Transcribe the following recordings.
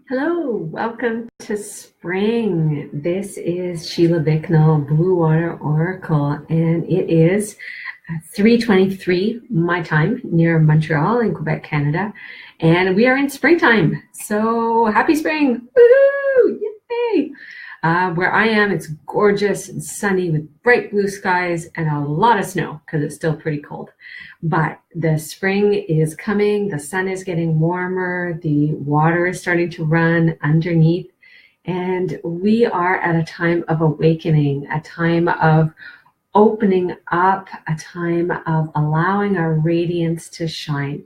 Hello, welcome to spring. This is Sheila Bicknell, Blue Water Oracle, and it is 3:23 my time near Montreal in Quebec, Canada, and we are in springtime. So happy spring! Woohoo! Yay! Where I am, it's gorgeous and sunny with bright blue skies and a lot of snow because it's still pretty cold. But the spring is coming, the sun is getting warmer, the water is starting to run underneath, and we are at a time of awakening, a time of opening up, a time of allowing our radiance to shine.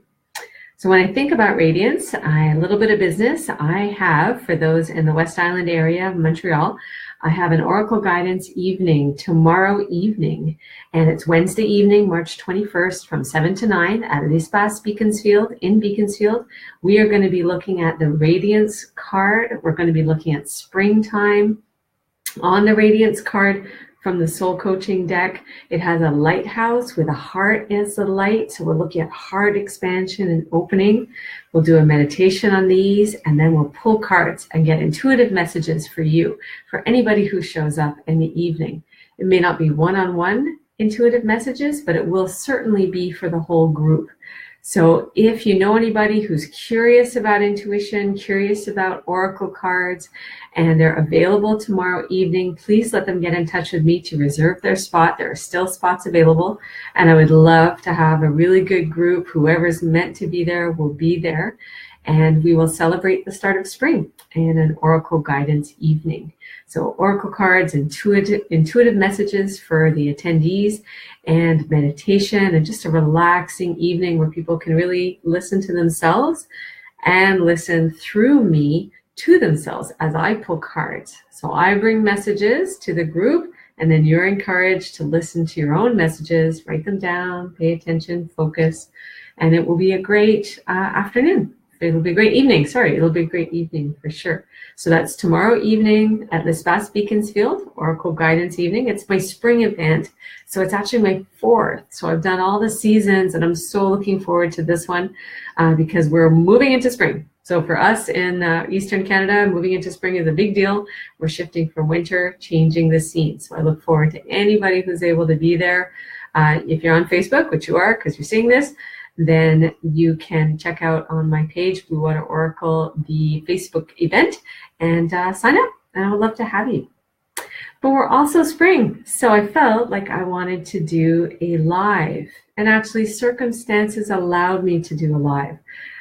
So when I think about radiance, a little bit of business. I have, for those in the West Island area of Montreal, I have an Oracle Guidance evening tomorrow evening, and it's Wednesday evening, March 21st from 7 to 9 at L'Espace Beaconsfield in Beaconsfield. We are going to be looking at the Radiance card. We're going to be looking at springtime. On the Radiance card, from the Soul Coaching deck, it has a lighthouse with a heart as the light. So we're looking at heart expansion and opening. We'll do a meditation on these, and then we'll pull cards and get intuitive messages for you, for anybody who shows up in the evening. It may not be one-on-one intuitive messages, but it will certainly be for the whole group. So if you know anybody who's curious about intuition, curious about oracle cards, and they're available tomorrow evening, please let them get in touch with me to reserve their spot. There are still spots available, and I would love to have a really good group. Whoever's meant to be there will be there, and we will celebrate the start of spring in an oracle guidance evening. So oracle cards, intuitive messages for the attendees, and meditation, and just a relaxing evening where people can really listen to themselves and listen through me to themselves as I pull cards. So I bring messages to the group, and then you're encouraged to listen to your own messages, write them down, pay attention, focus, and it will be a great afternoon. It'll be a great evening. It'll be a great evening for sure. So that's tomorrow evening at L'Espace Beaconsfield, Oracle Guidance Evening. It's my spring event. So it's actually my 4th. So I've done all the seasons, and I'm so looking forward to this one because we're moving into spring. So for us in Eastern Canada, moving into spring is a big deal. We're shifting from winter, changing the scene. So I look forward to anybody who's able to be there. If you're on Facebook, which you are because you're seeing this, then you can check out on my page, Blue Water Oracle, the Facebook event, and sign up, and I would love to have you. But we're also spring, so I felt like I wanted to do a live, and actually circumstances allowed me to do a live.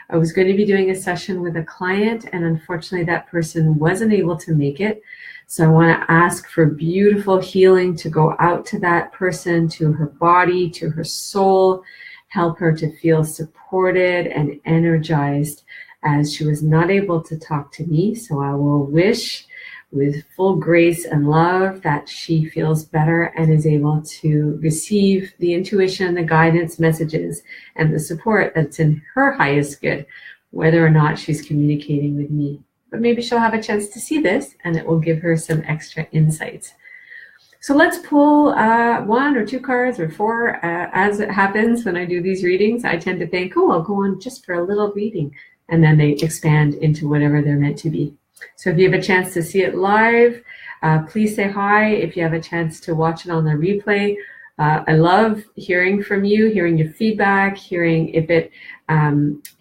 I was going to be doing a session with a client, and unfortunately that person wasn't able to make it. So I want to ask for beautiful healing to go out to that person, to her body, to her soul, help her to feel supported and energized as she was not able to talk to me. So I will wish with full grace and love that she feels better and is able to receive the intuition, the guidance messages, and the support that's in her highest good, whether or not she's communicating with me. But maybe she'll have a chance to see this, and it will give her some extra insights. So let's pull 1 or 2 cards or 4 as it happens when I do these readings. I tend to think, oh, I'll go on just for a little reading, and then they expand into whatever they're meant to be. So if you have a chance to see it live, please say hi. If you have a chance to watch it on the replay, I love hearing from you, hearing your feedback, hearing if it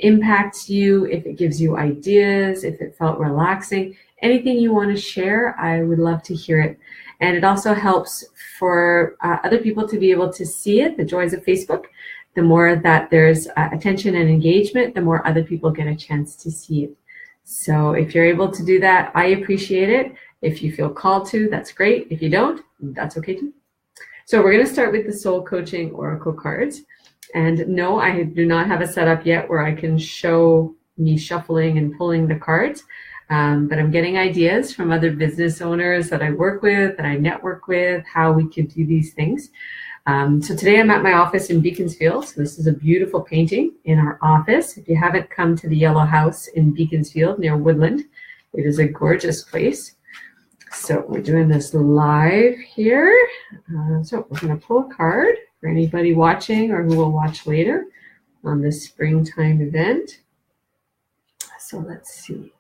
impacts you, if it gives you ideas, if it felt relaxing. Anything you want to share, I would love to hear it. And it also helps for other people to be able to see it, the joys of Facebook. The more that there's attention and engagement, the more other people get a chance to see it. So if you're able to do that, I appreciate it. If you feel called to, that's great. If you don't, that's okay too. So we're going to start with the Soul Coaching Oracle cards. And no, I do not have a setup yet where I can show me shuffling and pulling the cards. But I'm getting ideas from other business owners that I work with, that I network with, how we could do these things. So today I'm at my office in Beaconsfield. So this is a beautiful painting in our office. If you haven't come to the Yellow House in Beaconsfield near Woodland, it is a gorgeous place. So we're doing this live here. So we're going to pull a card for anybody watching or who will watch later on this springtime event. So let's see.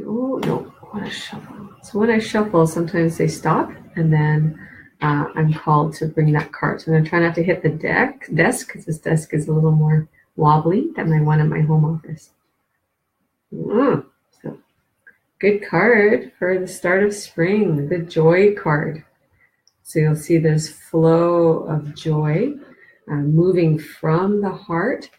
Oh, no, I want to shuffle. So when I shuffle, sometimes they stop, and then I'm called to bring that card. So I'm going to try not to hit the desk, because this desk is a little more wobbly than my one in my home office. So good card for the start of spring, the joy card. So you'll see this flow of joy moving from the heart.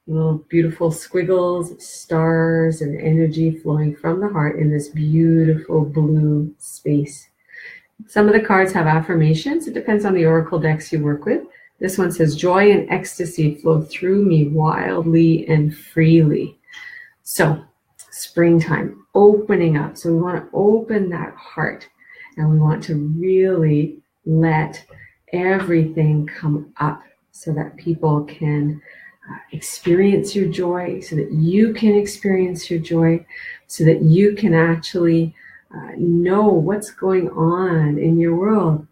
Little beautiful squiggles, stars, and energy flowing from the heart in this beautiful blue space. Some of the cards have affirmations. It depends on the oracle decks you work with. This one says, joy and ecstasy flow through me wildly and freely. So springtime, opening up. So we want to open that heart, and we want to really let everything come up so that people can experience your joy, so that you can experience your joy, so that you can actually know what's going on in your world.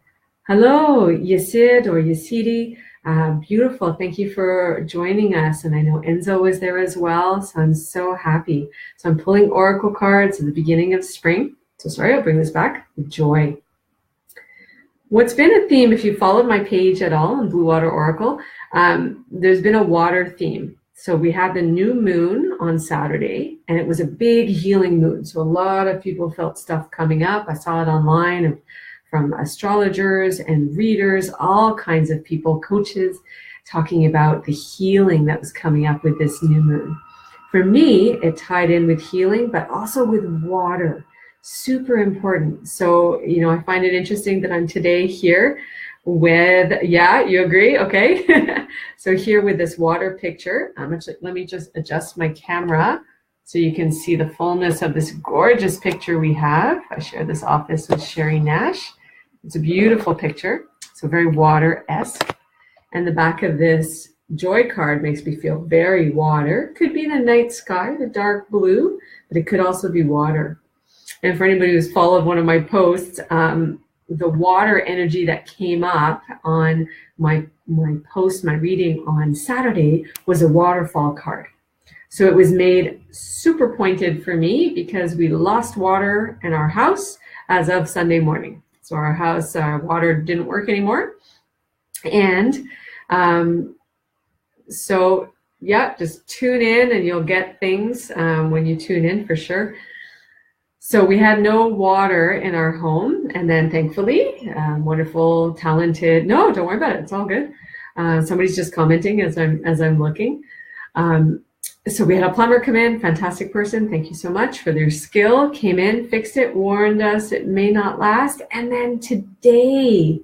Hello, Yasid or Yasidi. Beautiful. Thank you for joining us. And I know Enzo was there as well. So I'm so happy. So I'm pulling oracle cards at the beginning of spring. So sorry, I'll bring this back. Joy. What's been a theme, if you followed my page at all on Blue Water Oracle, there's been a water theme. So we had the new moon on Saturday, and it was a big healing moon. So a lot of people felt stuff coming up. I saw it online from astrologers and readers, all kinds of people, coaches, talking about the healing that was coming up with this new moon. For me, it tied in with healing, but also with water. Super important. So, I find it interesting that I'm today here with, yeah, you agree? Okay. So here with this water picture, let me just adjust my camera so you can see the fullness of this gorgeous picture we have. I share this office with Sherry Nash. It's a beautiful picture. So very water-esque. And the back of this joy card makes me feel very water. Could be the night sky, the dark blue, but it could also be water. And for anybody who's followed one of my posts, the water energy that came up on my post, my reading on Saturday, was a waterfall card. So it was made super pointed for me because we lost water in our house as of Sunday morning. So our house, water didn't work anymore. And so, yeah, just tune in and you'll get things when you tune in for sure. So we had no water in our home, and then thankfully, wonderful, talented. No, don't worry about it. It's all good. Somebody's just commenting as I'm looking. So we had a plumber come in, fantastic person. Thank you so much for their skill. Came in, fixed it, warned us it may not last, and then today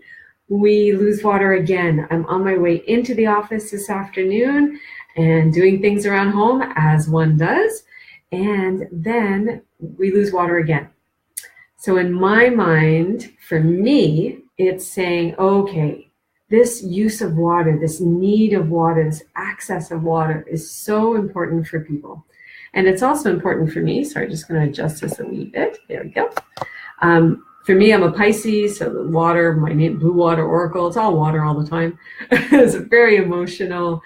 we lose water again. I'm on my way into the office this afternoon and doing things around home as one does. And then we lose water again. So in my mind, for me, it's saying, okay, this use of water, this need of water, this access of water is so important for people. And it's also important for me. Sorry, just going to adjust this a wee bit. There we go. For me, I'm a Pisces, so the water, my name, Blue Water Oracle, it's all water all the time. It's very emotional.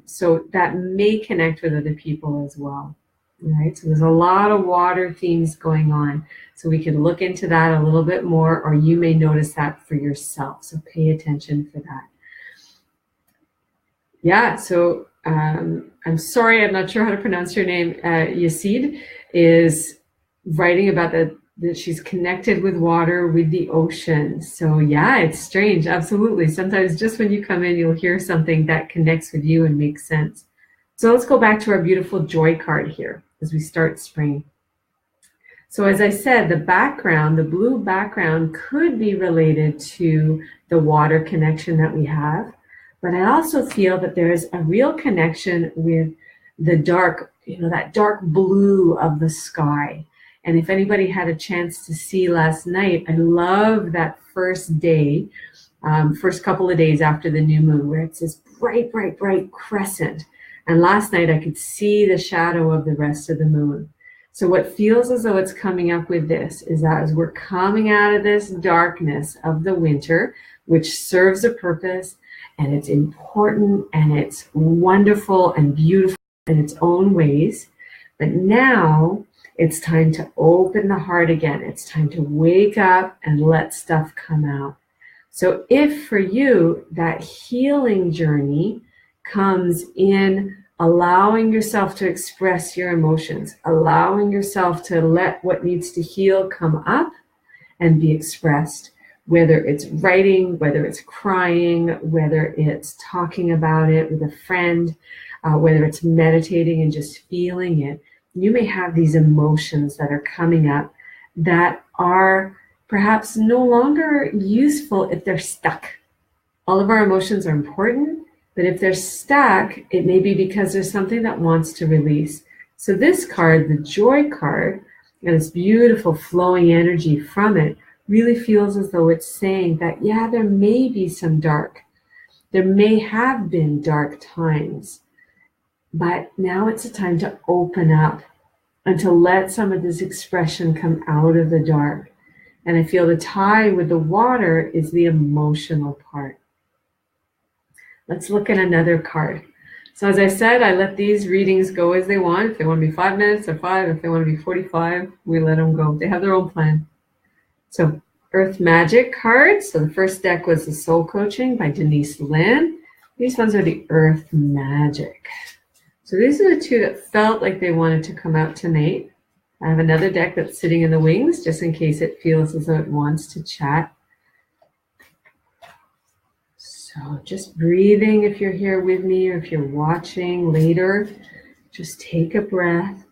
So that may connect with other people as well. Right, so there's a lot of water themes going on. So we can look into that a little bit more, or you may notice that for yourself. So pay attention for that. Yeah, so I'm sorry, I'm not sure how to pronounce your name. Yasid is writing about that she's connected with water, with the ocean. So yeah, it's strange. Absolutely. Sometimes just when you come in, you'll hear something that connects with you and makes sense. So let's go back to our beautiful joy card here as we start spring. So as I said, the background, the blue background could be related to the water connection that we have, but I also feel that there is a real connection with the dark, that dark blue of the sky. And if anybody had a chance to see last night, I love that first day, first couple of days after the new moon, where it's this bright, bright, bright crescent. And last night I could see the shadow of the rest of the moon. So what feels as though it's coming up with this is that as we're coming out of this darkness of the winter, which serves a purpose, and it's important, and it's wonderful and beautiful in its own ways, but now It's time to open the heart again. It's time to wake up and let stuff come out. So if for you, that healing journey comes in allowing yourself to express your emotions, allowing yourself to let what needs to heal come up and be expressed, whether it's writing, whether it's crying, whether it's talking about it with a friend, whether it's meditating and just feeling it. You may have these emotions that are coming up that are perhaps no longer useful if they're stuck. All of our emotions are important, but if they're stuck, it may be because there's something that wants to release. So this card, the joy card, and this beautiful flowing energy from it, really feels as though it's saying that, yeah, there may be some dark. There may have been dark times, but now it's a time to open up and to let some of this expression come out of the dark. And I feel the tie with the water is the emotional part. Let's look at another card. So as I said, I let these readings go as they want. If they want to be 5 minutes, they're 5. If they want to be 45, we let them go. They have their own plan. So Earth Magic cards. So the first deck was the Soul Coaching by Denise Lynn. These ones are the Earth Magic. So these are the two that felt like they wanted to come out tonight. I have another deck that's sitting in the wings just in case it feels as though it wants to chat. So just breathing if you're here with me or if you're watching later, just take a breath.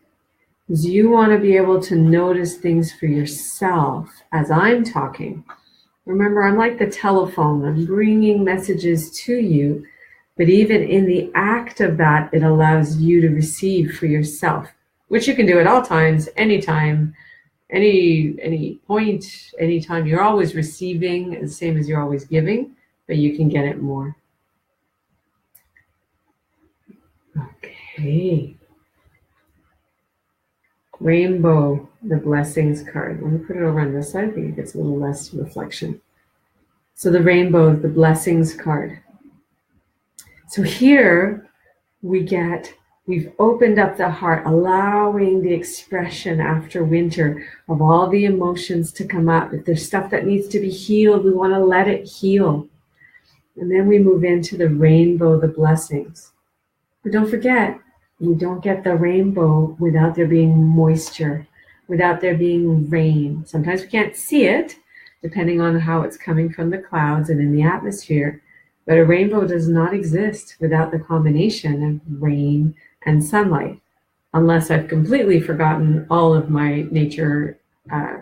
Because you want to be able to notice things for yourself as I'm talking. Remember, I'm like the telephone. I'm bringing messages to you. But even in the act of that, it allows you to receive for yourself, which you can do at all times, anytime, any point, anytime. You're always receiving, the same as you're always giving, but you can get it more. Okay. Rainbow, the blessings card. Let me put it over on this side. I think it gets a little less reflection. So the rainbow, the blessings card. So here we've opened up the heart, allowing the expression after winter of all the emotions to come up. If there's stuff that needs to be healed, we want to let it heal. And then we move into the rainbow, the blessings. But don't forget, you don't get the rainbow without there being moisture, without there being rain. Sometimes we can't see it, depending on how it's coming from the clouds and in the atmosphere. But a rainbow does not exist without the combination of rain and sunlight, unless I've completely forgotten all of my nature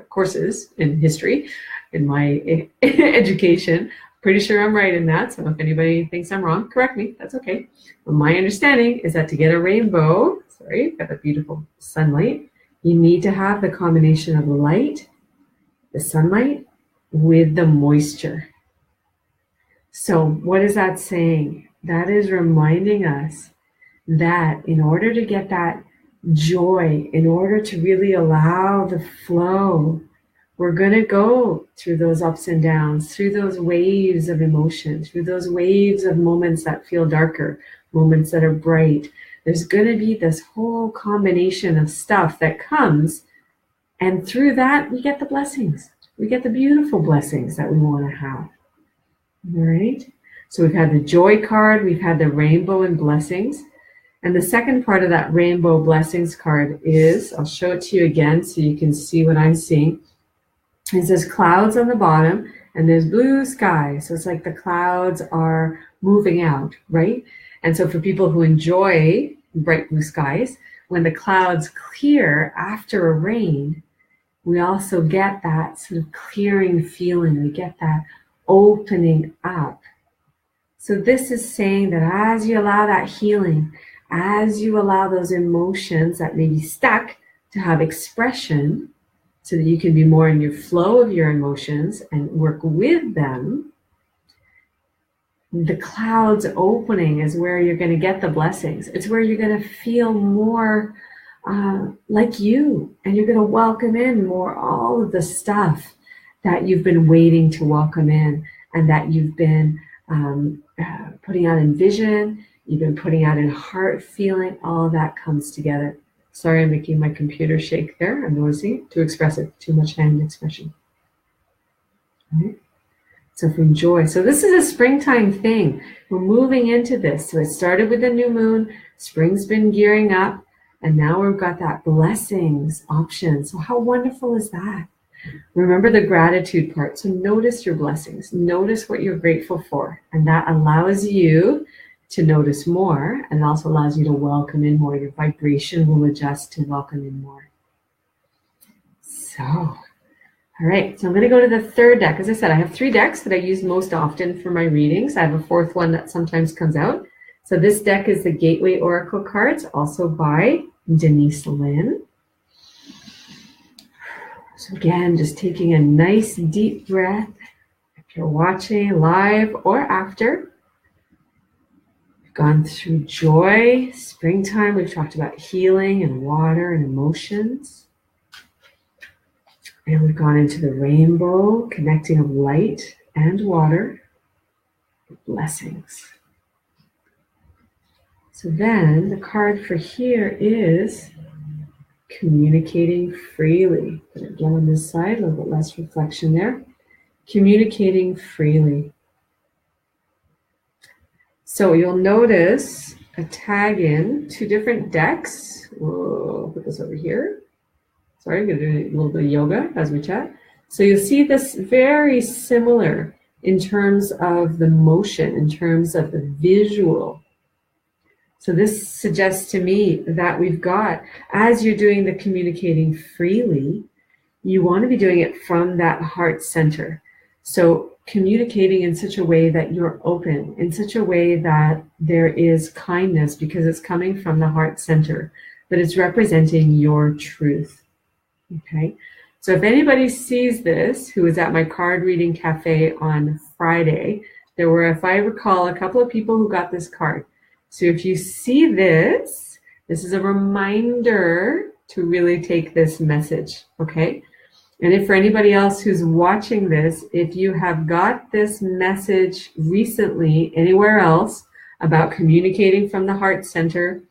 courses in history, in my education. Pretty sure I'm right in that, so if anybody thinks I'm wrong, correct me, that's okay. But my understanding is that to get a rainbow, got that beautiful sunlight, you need to have the combination of light, the sunlight, with the moisture. So what is that saying? That is reminding us that in order to get that joy, in order to really allow the flow, we're going to go through those ups and downs, through those waves of emotion, through those waves of moments that feel darker, moments that are bright. There's going to be this whole combination of stuff that comes, and through that, we get the blessings. We get the beautiful blessings that we want to have. All right, so we've had the joy card, we've had the rainbow and blessings. And the second part of that rainbow blessings card is, I'll show it to you again so you can see what I'm seeing. It says clouds on the bottom and there's blue sky. So it's like the clouds are moving out, right? And so for people who enjoy bright blue skies, when the clouds clear after a rain, we also get that sort of clearing feeling. We get that opening up. So this is saying that as you allow that healing, as you allow those emotions that may be stuck to have expression, so that you can be more in your flow of your emotions and work with them, the clouds opening is where you're going to get the blessings. It's where you're going to feel more like you, and you're going to welcome in more all of the stuff that you've been waiting to welcome in, and that you've been putting out in vision, you've been putting out in heart feeling. All of that comes together. Sorry, I'm making my computer shake there. I'm noticing to express it. Too much hand expression. Right? So from joy. So this is a springtime thing. We're moving into this. So it started with the new moon. Spring's been gearing up. And now we've got that blessings option. So how wonderful is that? Remember the gratitude part. So notice your blessings. Notice what you're grateful for. And that allows you to notice more, and also allows you to welcome in more. Your vibration will adjust to welcome in more. So, all right. So I'm going to go to the third deck. As I said, I have 3 decks that I use most often for my readings. I have a 4th one that sometimes comes out. So this deck is the Gateway Oracle cards, also by Denise Lynn. So again, just taking a nice deep breath. If you're watching live or after, we've gone through joy, springtime. We've talked about healing and water and emotions. And we've gone into the rainbow, connecting of light and water, blessings. So then the card for here is communicating freely. Put it down on this side, a little bit less reflection there. Communicating freely. So you'll notice a tag in 2 different decks. We'll put this over here. Sorry, I'm going to do a little bit of yoga as we chat. So you'll see this very similar in terms of the motion, in terms of the visual. So this suggests to me that we've got, as you're doing the communicating freely, you want to be doing it from that heart center. So communicating in such a way that you're open, in such a way that there is kindness because it's coming from the heart center, but it's representing your truth. Okay. So if anybody sees this, who was at my card reading cafe on Friday, there were, if I recall, a couple of people who got this card. So if you see this, this is a reminder to really take this message, okay? And if for anybody else who's watching this, if you have got this message recently anywhere else about communicating from the heart center,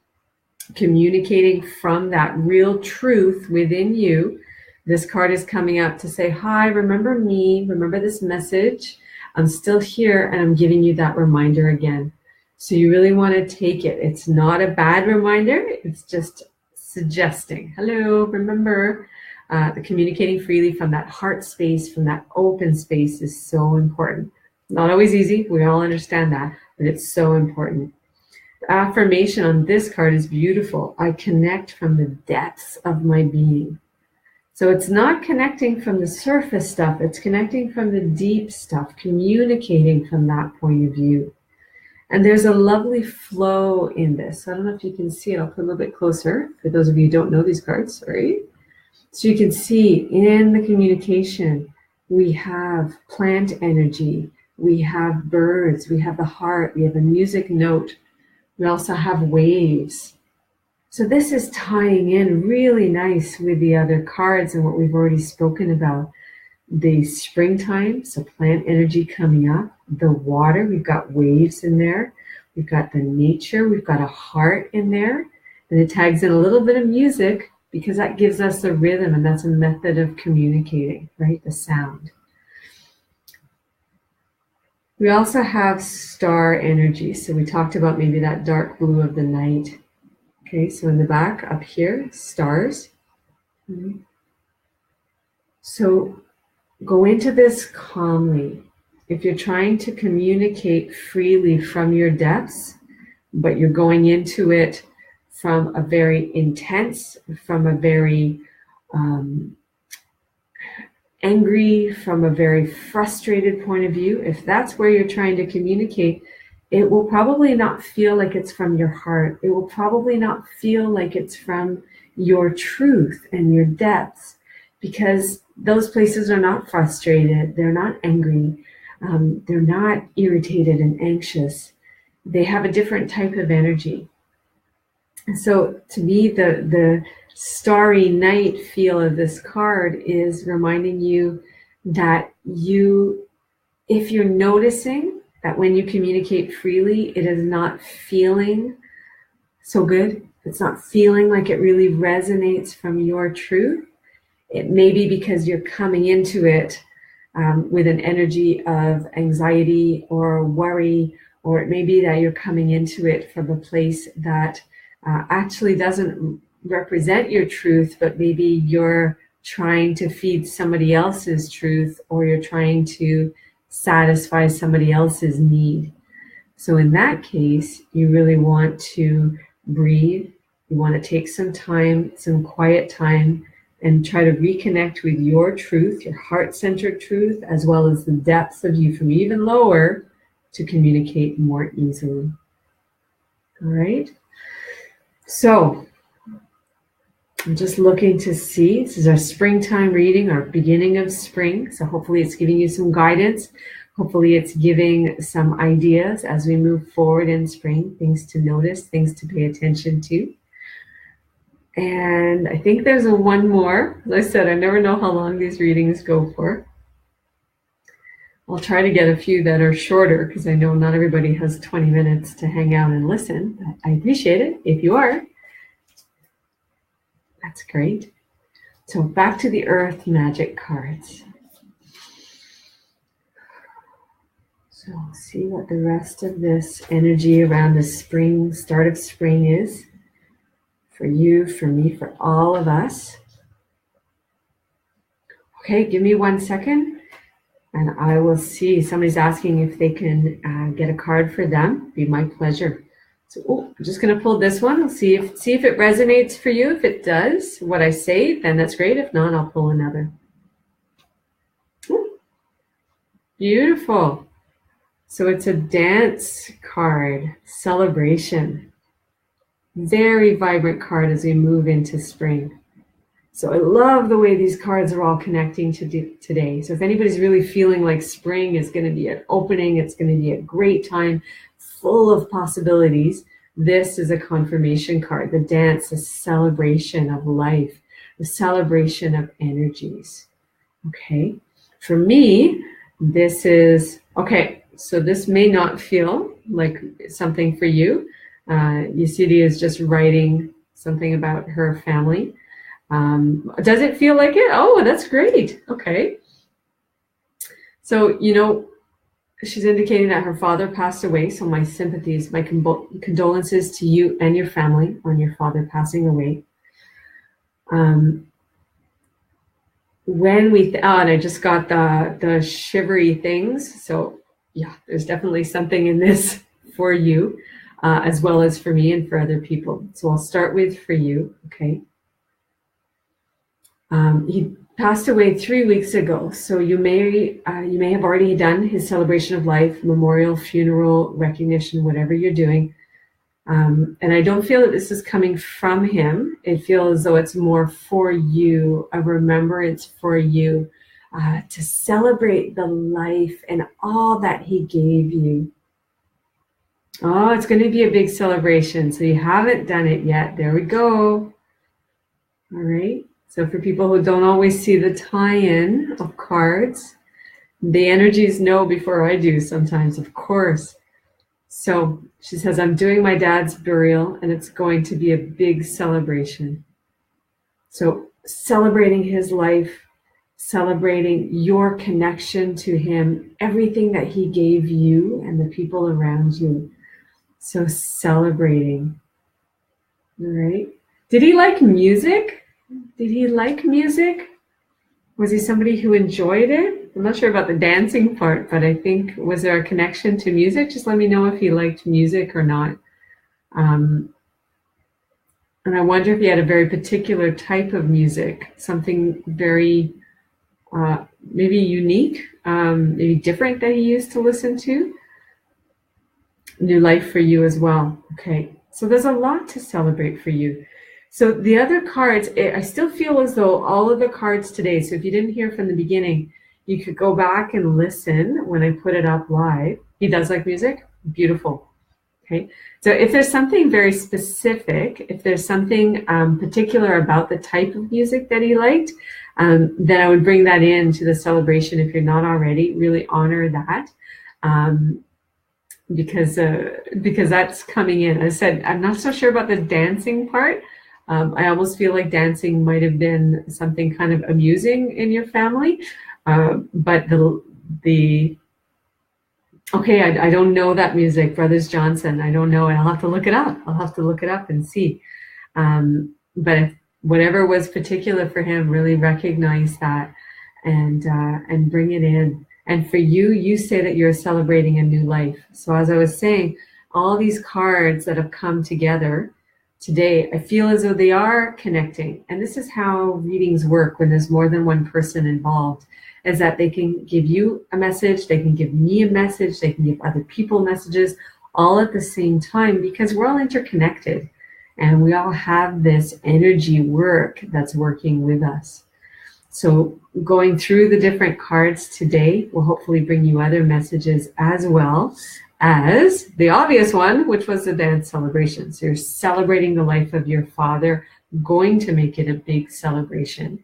communicating from that real truth within you, this card is coming up to say, hi, remember me, remember this message. I'm still here and I'm giving you that reminder again. So you really want to take it. It's not a bad reminder. It's just suggesting, hello, remember, the communicating freely from that heart space, from that open space is so important. Not always easy. We all understand that, but it's so important. The affirmation on this card is beautiful. I connect from the depths of my being. So it's not connecting from the surface stuff. It's connecting from the deep stuff, communicating from that point of view. And there's a lovely flow in this. I don't know if you can see it. I'll put a little bit closer for those of you who don't know these cards, sorry. So you can see in the communication, we have plant energy, we have birds, we have the heart, we have a music note, we also have waves. So this is tying in really nice with the other cards and what we've already spoken about. The springtime, so plant energy coming up, the water, we've got waves in there, we've got the nature, we've got a heart in there, and it tags in a little bit of music because that gives us a rhythm, and that's a method of communicating, right? The sound. We also have star energy, so we talked about maybe that dark blue of the night. Okay, so in the back up here, stars. So go into this calmly. If you're trying to communicate freely from your depths, but you're going into it from a very intense, from a very angry, from a very frustrated point of view, if that's where you're trying to communicate, it will probably not feel like it's from your heart. It will probably not feel like it's from your truth and your depths, because those places are not frustrated, they're not angry, they're not irritated and anxious. They have a different type of energy. And so to me, the starry night feel of this card is reminding you that if you're noticing that when you communicate freely, it is not feeling so good, if it's not feeling like it really resonates from your truth, it may be because you're coming into it with an energy of anxiety or worry, or it may be that you're coming into it from a place that actually doesn't represent your truth, but maybe you're trying to feed somebody else's truth, or you're trying to satisfy somebody else's need. So in that case, you really want to breathe. You want to take some time, some quiet time, and try to reconnect with your truth, your heart-centered truth, as well as the depths of you from even lower to communicate more easily. All right. So I'm just looking to see, this is our springtime reading, our beginning of spring. So hopefully it's giving you some guidance. Hopefully it's giving some ideas as we move forward in spring, things to notice, things to pay attention to. And I think there's one more. As I said, I never know how long these readings go for. I'll try to get a few that are shorter because I know not everybody has 20 minutes to hang out and listen. But I appreciate it if you are. That's great. So back to the Earth Magic cards. So see what the rest of this energy around the spring, start of spring is. For you, for me, for all of us. Okay, give me 1 second and I will see. Somebody's asking if they can get a card for them. It'd be my pleasure. So I'm just going to pull this one. I'll see if it resonates for you. If it does, what I say, then that's great. If not, I'll pull another. Ooh, beautiful. So it's a dance card, celebration. Very vibrant card as we move into spring. So I love the way these cards are all connecting to today. So if anybody's really feeling like spring is going to be an opening, it's going to be a great time, full of possibilities, this is a confirmation card. The dance, the celebration of life, the celebration of energies. Okay. For me, this is, okay, so this may not feel like something for you. Yesidi is just writing something about her family. Does it feel like it? Oh, that's great. Okay. So, she's indicating that her father passed away. So my sympathies, my condolences to you and your family on your father passing away. When we, and I just got the shivery things. So yeah, there's definitely something in this for you. As well as for me and for other people. So I'll start with for you, okay? He passed away 3 weeks ago, so you may have already done his celebration of life, memorial, funeral, recognition, whatever you're doing. And I don't feel that this is coming from him. It feels as though it's more for you, a remembrance for you, to celebrate the life and all that he gave you. Oh, it's going to be a big celebration. So you haven't done it yet. There we go. All right. So for people who don't always see the tie-in of cards, the energies know before I do sometimes, of course. So she says, I'm doing my dad's burial and it's going to be a big celebration. So celebrating his life, celebrating your connection to him, everything that he gave you and the people around you. So celebrating. All right. Did he like music? Did he like music? Was he somebody who enjoyed it? I'm not sure about the dancing part, but I think, was there a connection to music? Just let me know if he liked music or not. And I wonder if he had a very particular type of music, something very maybe unique, maybe different that he used to listen to. New life for you as well. Okay, so there's a lot to celebrate for you. So the other cards, I still feel as though all of the cards today, so if you didn't hear from the beginning, you could go back and listen when I put it up live. He does like music? Beautiful. Okay, so if there's something very specific, if there's something particular about the type of music that he liked, then I would bring that into the celebration if you're not already. Really honor that. because that's coming in. I said, I'm not so sure about the dancing part. I almost feel like dancing might have been something kind of amusing in your family. But the okay, I don't know that music, Brothers Johnson. I don't know it. I'll have to look it up. I'll have to look it up and see. But if whatever was particular for him, really recognize that and bring it in. And for you, you say that you're celebrating a new life. So as I was saying, all these cards that have come together today, I feel as though they are connecting. And this is how readings work when there's more than one person involved, is that they can give you a message, they can give me a message, they can give other people messages all at the same time, because we're all interconnected and we all have this energy work that's working with us. So going through the different cards today will hopefully bring you other messages, as well as the obvious one, which was the dance celebration. So you're celebrating the life of your father, going to make it a big celebration.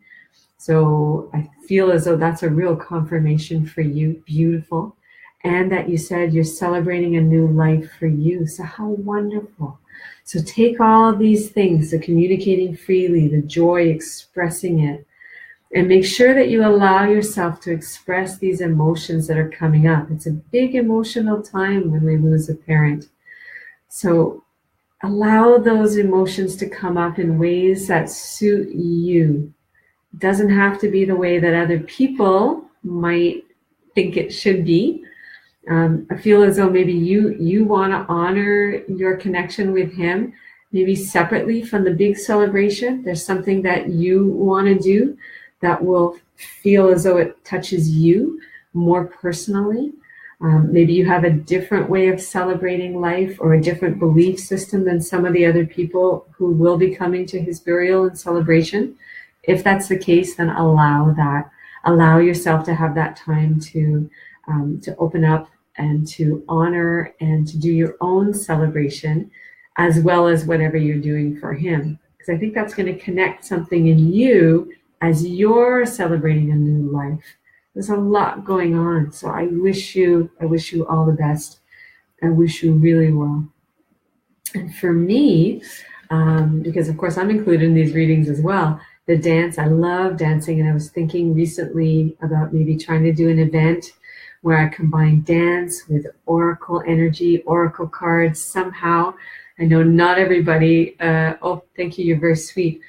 So I feel as though that's a real confirmation for you. Beautiful. And that you said you're celebrating a new life for you. So how wonderful. So take all these things, the communicating freely, the joy, expressing it, and make sure that you allow yourself to express these emotions that are coming up. It's a big emotional time when we lose a parent. So allow those emotions to come up in ways that suit you. It doesn't have to be the way that other people might think it should be. I feel as though maybe you want to honor your connection with him, maybe separately from the big celebration. There's something that you want to do that will feel as though it touches you more personally. Maybe you have a different way of celebrating life or a different belief system than some of the other people who will be coming to his burial and celebration. If that's the case, then allow that. Allow yourself to have that time to open up and to honor and to do your own celebration, as well as whatever you're doing for him. Because I think that's going to connect something in you as you're celebrating a new life. There's a lot going on. So I wish you all the best. I wish you really well. And for me, because of course I'm included in these readings as well, the dance, I love dancing. And I was thinking recently about maybe trying to do an event where I combine dance with oracle energy, oracle cards somehow. I know not everybody, oh, thank you, you're very sweet.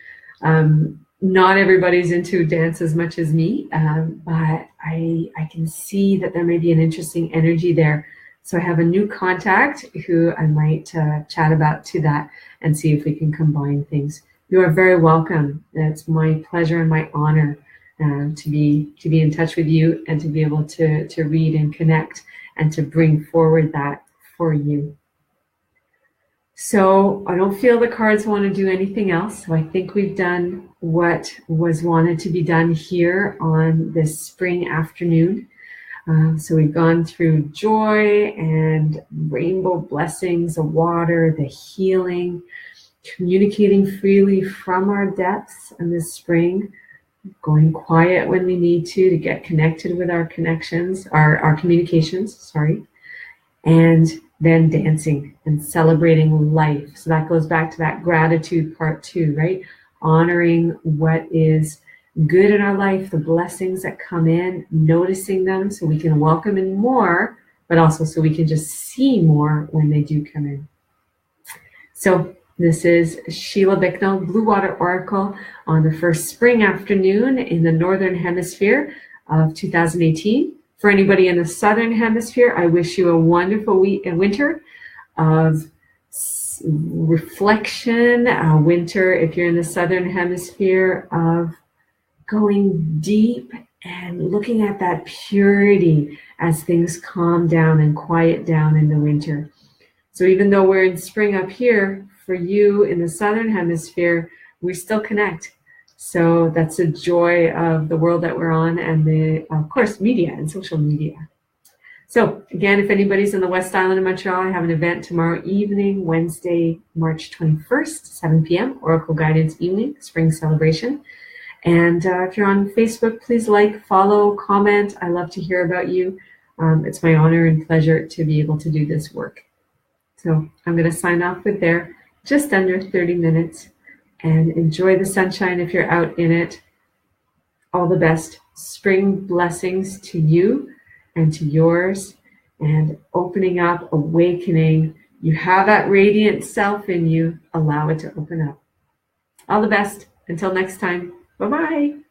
Not everybody's into dance as much as me, but I can see that there may be an interesting energy there. So I have a new contact who I might chat about to that and see if we can combine things. You are very welcome. It's my pleasure and my honor to be in touch with you and to be able to read and connect and to bring forward that for you. So I don't feel the cards want to do anything else. So I think we've done what was wanted to be done here on this spring afternoon. So we've gone through joy and rainbow blessings, the water, the healing, communicating freely from our depths in this spring, going quiet when we need to get connected with our connections, our communications, and then dancing and celebrating life. So that goes back to that gratitude part too, right? Honoring what is good in our life, the blessings that come in, noticing them so we can welcome in more, but also so we can just see more when they do come in. So this is Sheila Bicknell, Blue Water Oracle, on the first spring afternoon in the Northern Hemisphere of 2018. For anybody in the Southern Hemisphere, I wish you a wonderful winter of reflection, a winter, if you're in the Southern Hemisphere, of going deep and looking at that purity as things calm down and quiet down in the winter. So even though we're in spring up here, for you in the Southern Hemisphere, we still connect. So that's the joy of the world that we're on, and the, of course, media and social media. So again, if anybody's in the West Island of Montreal, I have an event tomorrow evening, Wednesday, March 21st, 7 p.m., Oracle Guidance Evening, Spring Celebration. And if you're on Facebook, please like, follow, comment. I love to hear about you. It's my honor and pleasure to be able to do this work. So I'm going to sign off with there, just under 30 minutes, and enjoy the sunshine if you're out in it. All the best. Spring blessings to you and to yours, and opening up, awakening. You have that radiant self in you. Allow it to open up. All the best. Until next time. Bye-bye.